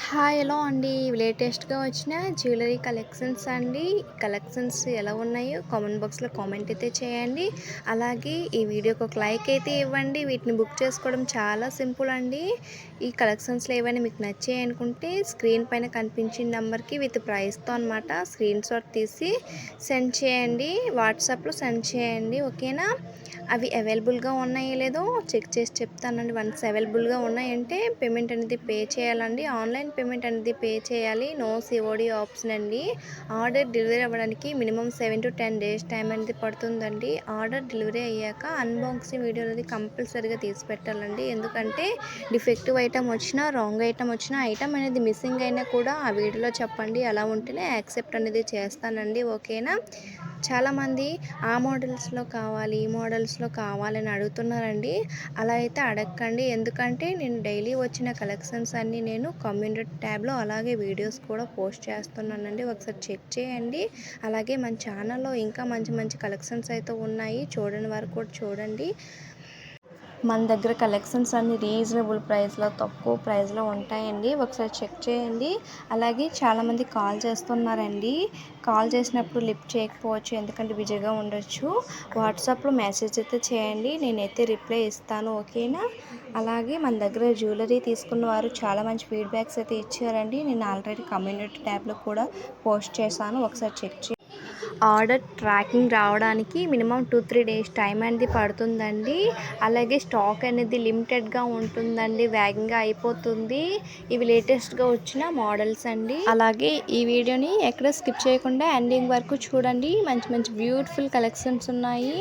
Hi hello అండి. లేటెస్ట్‌గా వచ్చిన జ్యువెలరీ కలెక్షన్స్ అండి. కలెక్షన్స్ ఎలా ఉన్నాయో కామెంట్ బాక్స్‌లో కామెంట్ అయితే చేయండి. అలాగే ఈ వీడియోకి ఒక లైక్ అయితే ఇవ్వండి. వీటిని బుక్ చేసుకోవడం చాలా సింపుల్ అండి. ఈ కలెక్షన్స్‌లో ఏవైనా మీకు నచ్చాయి అనుకుంటే స్క్రీన్ పైన కనిపించిన నంబర్‌కి విత్ ప్రైస్‌తో అనమాట స్క్రీన్‌షాట్ తీసి సెండ్ చేయండి. వాట్సాప్‌లో సెండ్ చేయండి. ఓకేనా? అవి అవైలబుల్‌గా ఉన్నాయో లేదో చెక్ చేసి చెప్తానండి. వన్స్ అవైలబుల్‌గా ఉన్నాయంటే పేమెంట్ అనేది పే చేయాలండి. ఆన్‌లైన్ పేమెంట్ అనేది పే చేయాలి. నో సీఓడీ ఆప్షన్ అండి. ఆర్డర్ డెలివరీ అవ్వడానికి మినిమమ్ 7-10 డేస్ టైం అనేది పడుతుందండి. ఆర్డర్ డెలివరీ అయ్యాక అన్బాక్సింగ్ వీడియో అనేది కంపల్సరీగా తీసి పెట్టాలండి. ఎందుకంటే డిఫెక్టివ్ ఐటమ్ వచ్చినా, రాంగ్ ఐటమ్ వచ్చినా, ఐటమ్ అనేది మిస్సింగ్ అయినా కూడా ఆ వీడియోలో చెప్పండి. అలా ఉంటేనే యాక్సెప్ట్ అనేది చేస్తానండి. ఓకేనా? చాలామంది ఆ మోడల్స్‌లో కావాలి, ఈ మోడల్స్‌లో కావాలని అడుగుతున్నారండి. అలా అయితే అడగకండి. ఎందుకంటే నేను డైలీ వచ్చిన కలెక్షన్స్ అన్నీ నేను కమ్యూనిటీ ట్యాబ్‌లో అలాగే వీడియోస్ కూడా పోస్ట్ చేస్తున్నానండి. ఒకసారి చెక్ చేయండి. అలాగే మన ఛానల్‌లో ఇంకా మంచి మంచి కలెక్షన్స్ అయితే ఉన్నాయి. చూడని వారు కూడా చూడండి. మన దగ్గర కలెక్షన్స్ అన్ని రీజనబుల్ ప్రైస్లో తక్కువ ప్రైస్లో ఉంటాయండి. ఒకసారి చెక్ చేయండి. అలాగే చాలామంది కాల్ చేస్తున్నారండి. కాల్ చేసినప్పుడు లిఫ్ట్ చేయకపోవచ్చు, ఎందుకంటే బిజీగా ఉండొచ్చు. వాట్సాప్లో మెసేజ్ అయితే చేయండి, నేనైతే రిప్లై ఇస్తాను. ఓకేనా? అలాగే మన దగ్గర జ్యువెలరీ తీసుకున్న వారు చాలా మంచి ఫీడ్బ్యాక్స్ అయితే ఇచ్చారండి. నేను ఆల్రెడీ కమ్యూనిటీ ట్యాబ్లో కూడా పోస్ట్ చేశాను. ఒకసారి చెక్ చేయండి. ఆర్డర్ ట్రాకింగ్ రావడానికి మినిమం 2-3 డేస్ టైం అనేది పడుతుందండి. అలాగే స్టాక్ అనేది లిమిటెడ్గా ఉంటుందండి, వేగంగా అయిపోతుంది. ఇవి లేటెస్ట్గా వచ్చిన మోడల్స్ అండి. అలాగే ఈ వీడియోని ఎక్కడ స్కిప్ చేయకుండా ఎండింగ్ వరకు చూడండి. మంచి మంచి బ్యూటిఫుల్ కలెక్షన్స్ ఉన్నాయి.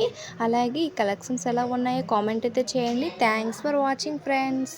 అలాగే ఈ కలెక్షన్స్ ఎలా ఉన్నాయో కామెంట్ అయితే చేయండి. Thanks for watching friends.